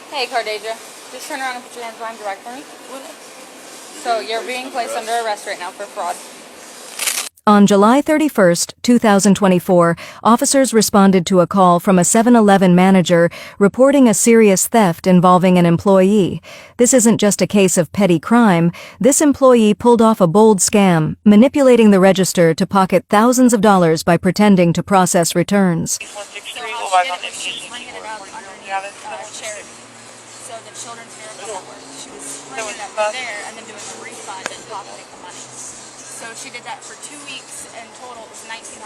Hey, Cardasia. Just turn around and put your hands behind your back for me. So you're being placed under arrest right now for fraud. On July 31st, 2024, officers responded to a call from a 7-Eleven manager reporting a serious theft involving an employee. This isn't just a case of petty crime. This employee pulled off a bold scam, manipulating the register to pocket thousands of dollars by pretending to process returns. So the Children's Miracle Network. She was bringing it up there and then doing a refund and pocketing the money. So she did that for 2 weeks, and total it was $1,900.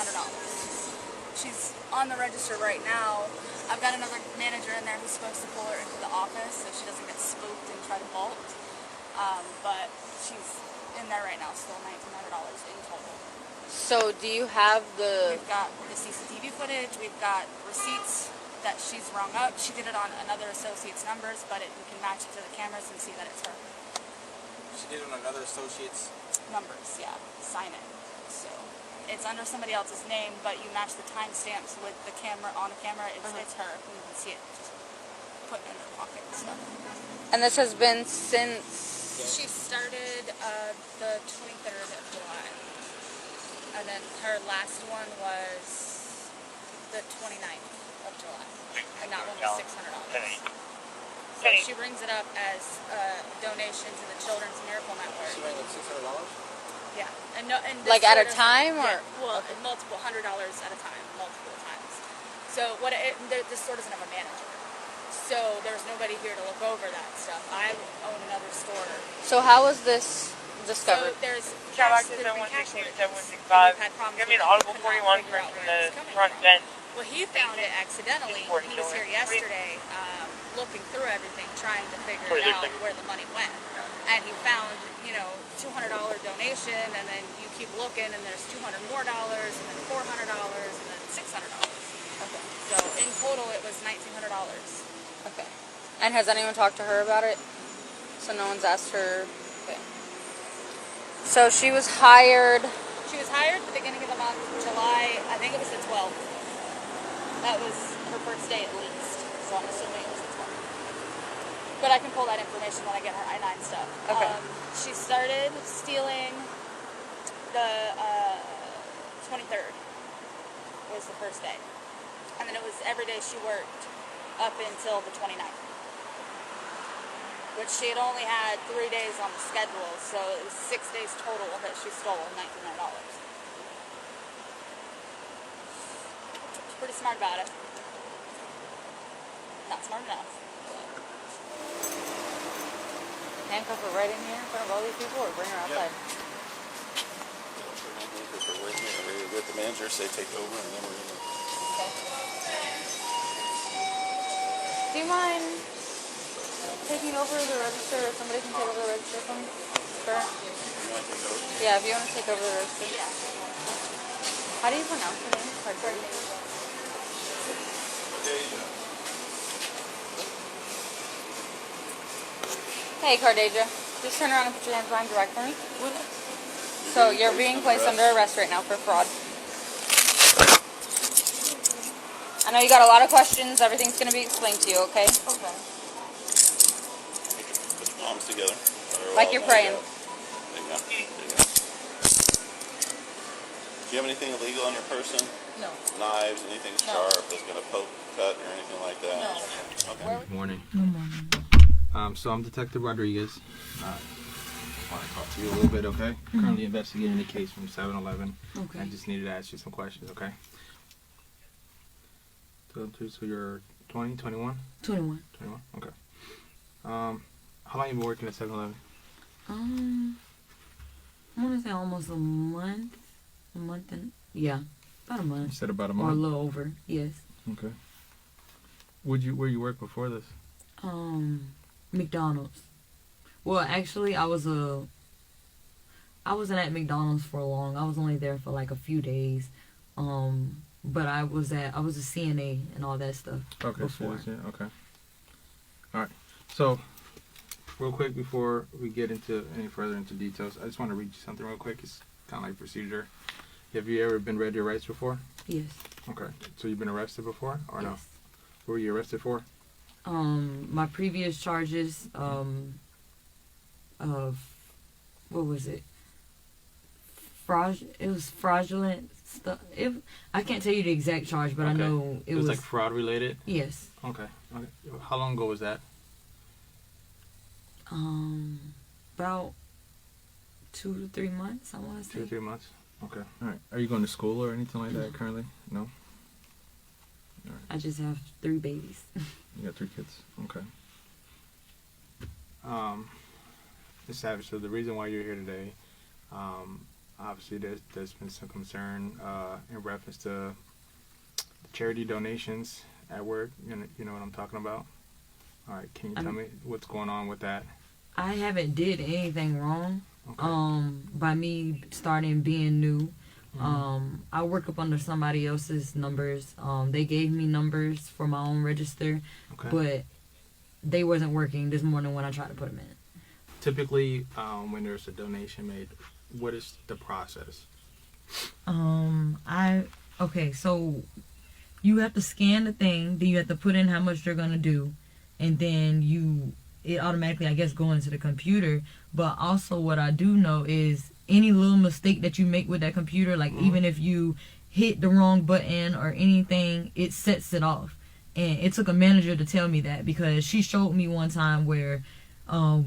She's on the register right now. I've got another manager in there who's supposed to pull her into the office so she doesn't get spooked and try to bolt. But she's in there right now, still $1,900 in total. So do you have the... We've got the CCTV footage, we've got receipts that she's rung up. She did it on another associate's numbers, but we can match it to the cameras and see that it's her. She did it on another associate's numbers, yeah. Sign it. So it's under somebody else's name, but you match the timestamps with the camera on the camera. It's her. You can see it. Just put it in her pocket and stuff. And this has been since she started the 23rd of July, and then her last one was the 29th of July, and that one was $600. So she brings it up as a donation to the Children's Miracle Network. She brings up $600? Yeah, and no, and like at a time, or well, okay. Multiple $100 at a time, multiple times. So what? This store doesn't have a manager, so there's nobody here to look over that stuff. I own another store. So how was this discovered? So there's cash. There's been cash records. Give me an audible 41 from the front bench. Well, he found it accidentally. He was here yesterday, looking through everything, trying to figure out where the money went. And he found, $200 donation, and then you keep looking, and there's $200 more, and then $400, and then $600. Okay. So in total, it was $1,900. Okay. And has anyone talked to her about it? So no one's asked her. Okay. So she was hired. She was hired at the beginning of the month, July. I think it was the 12th. That was her first day at least. So I'm assuming it was the 12th. But I can pull that information when I get her I-9 stuff. Okay. She started stealing the 23rd was the first day. And then it was every day she worked up until the 29th. Which she had only had 3 days on the schedule, so it was 6 days total that she stole $1,900. Pretty smart about it. Not smart enough. Handcuff her right in here in front of all these people, or bring her outside? With the manager, say take over, and then we're gonna. Okay. Do you mind taking over the register, or somebody can take over the register for me? Sure. Yeah, if you want to take over the register. Yeah. How do you pronounce your name? Hey, Cardasia. Just turn around and put your hands behind your back for me. So you're being placed under arrest right now for fraud. I know you got a lot of questions. Everything's going to be explained to you, okay? Okay. Put the palms together. Like you're praying. There you go. There you go. Do you have anything illegal on your person? No. Knives, anything sharp that's going to poke, cut, or anything like that? No. Okay. Good morning. Good morning. So I'm Detective Rodriguez. I want to talk to you a little bit, okay? Currently investigating a case from 7-Eleven. Okay. I just needed to ask you some questions, okay? So you're 20, 21? 21. 21, okay. How long you been working at 7-Eleven? I want to say almost a month. About a month. You said about a Or a month? little over, yes. Okay. Where you work before this? McDonald's. Well, actually, I wasn't at McDonald's for long. I was only there for like a few days. But I was a CNA and all that stuff. Okay, before. Okay. All right. So, real quick before we get into any further into details, I just want to read you something real quick. It's kind of like procedure. Have you ever been read your rights before? Yes. Okay. So you've been arrested before or no? Yes. What were you arrested for? My previous charges, of, what was it? It was fraudulent stuff. I can't tell you the exact charge, but I Okay. know It was like fraud related? Yes. Okay. How long ago was that? About 2 to 3 months, I want to say. 2 or 3 months? Okay. All right. Are you going to school or anything like that currently? No? All right. I just have 3 babies. You got 3 kids. Okay. Ms. Savage, so the reason why you're here today, obviously there's been some concern in reference to charity donations at work. You know what I'm talking about? All right. Can you tell me what's going on with that? I haven't did anything wrong. Okay. By me starting being new. I work up under somebody else's numbers. They gave me numbers for my own register, Okay. but they wasn't working this morning when I tried to put them in. Typically, when there's a donation made, what is the process? Okay, so you have to scan the thing, then you have to put in how much they're gonna do, and then it automatically, I guess, go into the computer. But also what I do know is any little mistake that you make with that computer, like even if you hit the wrong button or anything, it sets it off. And it took a manager to tell me that, because she showed me one time where, how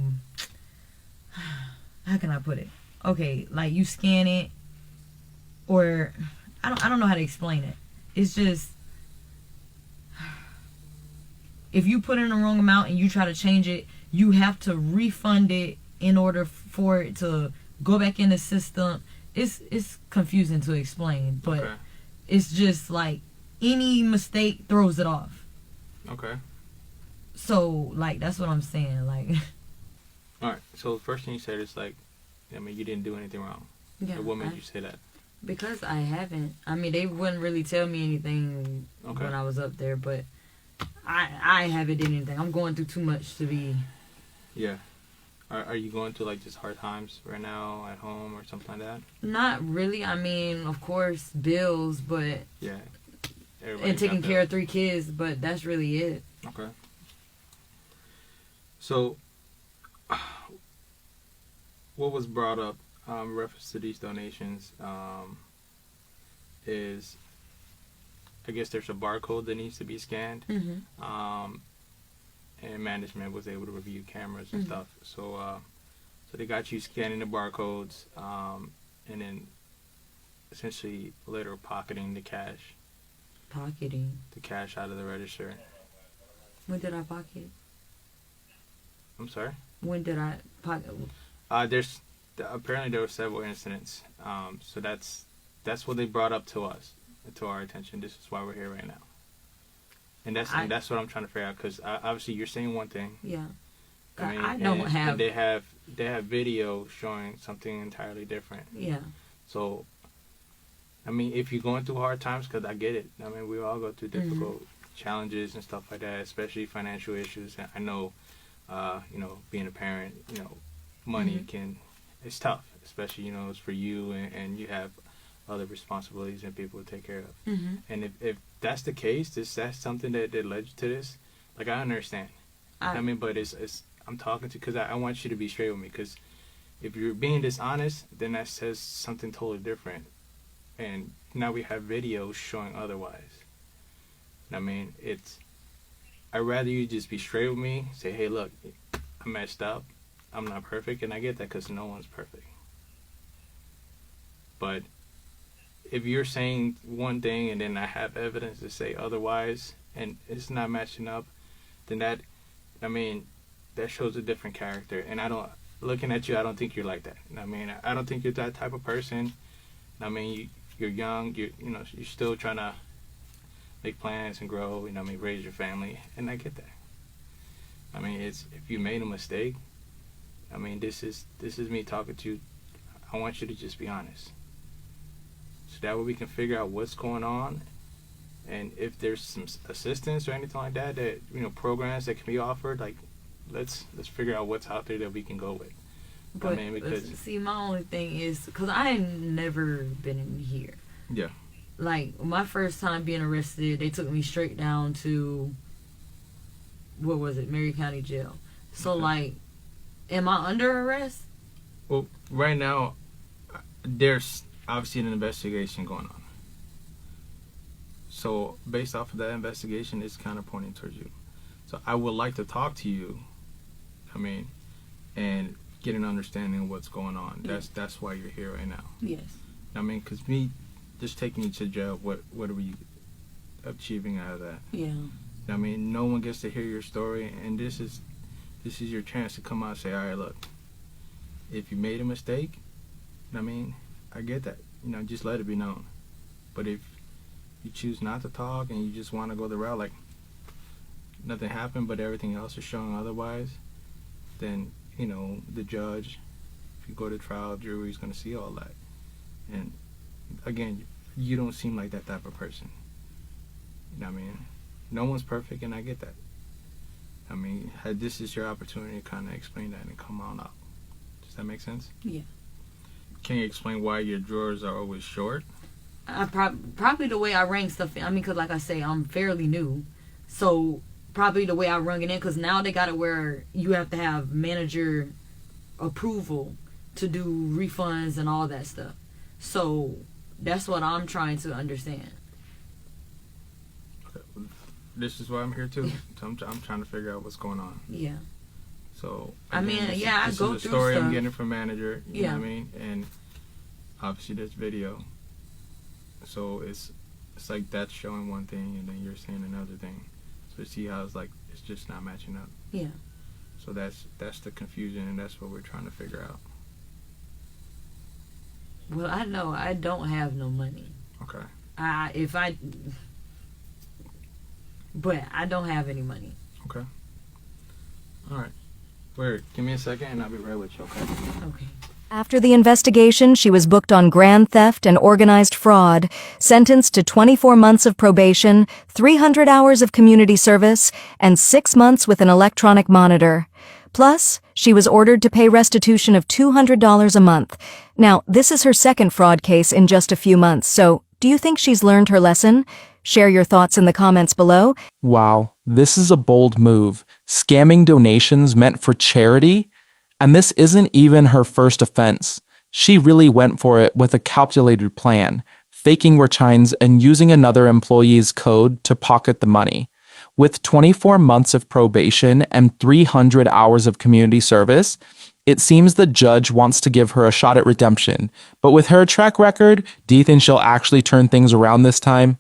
can I put it? Okay, like you scan it, or I don't know how to explain it. It's just, if you put in the wrong amount and you try to change it, you have to refund it in order for it to go back in the system. It's confusing to explain, but Okay. it's just like any mistake throws it off. Okay. So, like, that's what I'm saying. Like, All right. So the first thing you said is like, you didn't do anything wrong. yeah, So what made you say that? because I haven't. I mean, they wouldn't really tell me anything Okay. when I was up there, but I haven't did anything. I'm going through too much to be. Yeah. Are you going through like just hard times right now at home or something like that? Not really. I mean, of course, bills, but Yeah. and taking care of 3 kids, but that's really it. Okay. So, what was brought up in reference to these donations is, I guess there's a barcode that needs to be scanned. Mm-hmm. And management was able to review cameras and stuff. So, so they got you scanning the barcodes, and then essentially later pocketing the cash Pocketing. out of the register. When did I pocket? I'm sorry. When did I pocket? There's apparently there were several incidents. So that's what they brought up to us, to our attention. This is why we're here right now. And that's what I'm trying to figure out, because obviously you're saying one thing. Yeah. I don't have. And they have video showing something entirely different. Yeah. So, I mean, if you're going through hard times, because I get it. I mean, we all go through difficult challenges and stuff like that, especially financial issues. And I know, being a parent, money it's tough, especially, it's for you and you have other responsibilities and people to take care of. Mm-hmm. And if that's the case, that's something that led you to this, like, I understand. But it's I'm talking to, because I want you to be straight with me, because if you're being dishonest, then that says something totally different. And now we have videos showing otherwise. I mean, I'd rather you just be straight with me, say, hey, look, I messed up, I'm not perfect, and I get that, because no one's perfect. But if you're saying one thing and then I have evidence to say otherwise, and it's not matching up, then that shows a different character. And looking at you, I don't think you're like that. I mean, I don't think you're that type of person. I mean, you're young, you're still trying to make plans and grow, raise your family, and I get that. I mean, if you made a mistake, I mean, this is me talking to you. I want you to just be honest. So that way we can figure out what's going on, and if there's some assistance or anything like that, programs that can be offered, like, let's figure out what's out there that we can go with. But I mean, because see, my only thing is, because I ain't never been in here. Yeah. Like, my first time being arrested, they took me straight down to what was it, Mary County Jail. So like, am I under arrest? Well, right now, there's obviously an investigation going on. So based off of that investigation, it's kind of pointing towards you. So I would like to talk to you, and get an understanding of what's going on. That's why you're here right now. Yes. Because me just taking you to jail, what are we achieving out of that? Yeah. No one gets to hear your story, and this is your chance to come out and say, all right, look, if you made a mistake, I get that. Just let it be known. But if you choose not to talk and you just want to go the route like nothing happened, but everything else is showing otherwise, then the judge, if you go to trial, jury is going to see all that. And again, you don't seem like that type of person. No one's perfect, and I get that. This is your opportunity to kind of explain that and come on up. Does that make sense? Yeah. Can you explain why your drawers are always short? Probably the way I rang stuff in. Because like I say, I'm fairly new. So probably the way I rung it in. Because now they got it where you have to have manager approval to do refunds and all that stuff. So that's what I'm trying to understand. Okay. This is why I'm here too. So I'm trying to figure out what's going on. Yeah. So again, this I go is a through story stuff. I'm getting from manager. You know what I Yeah. mean? And obviously there's video. So it's like that's showing one thing, and then you're saying another thing. So you see how it's just not matching up. Yeah. So that's the confusion, and that's what we're trying to figure out. Well, I know I don't have no money. Okay. But I don't have any money. Okay. All right. Wait, give me a second, and I'll be right with you. Okay. Okay. After the investigation, she was booked on grand theft and organized fraud, sentenced to 24 months of probation, 300 hours of community service, and 6 months with an electronic monitor. Plus, she was ordered to pay restitution of $200 a month. Now, this is her second fraud case in just a few months, so do you think she's learned her lesson? Share your thoughts in the comments below. Wow, this is a bold move. Scamming donations meant for charity? And this isn't even her first offense. She really went for it with a calculated plan, faking returns and using another employee's code to pocket the money. With 24 months of probation and 300 hours of community service, it seems the judge wants to give her a shot at redemption. But with her track record, do you think she'll actually turn things around this time?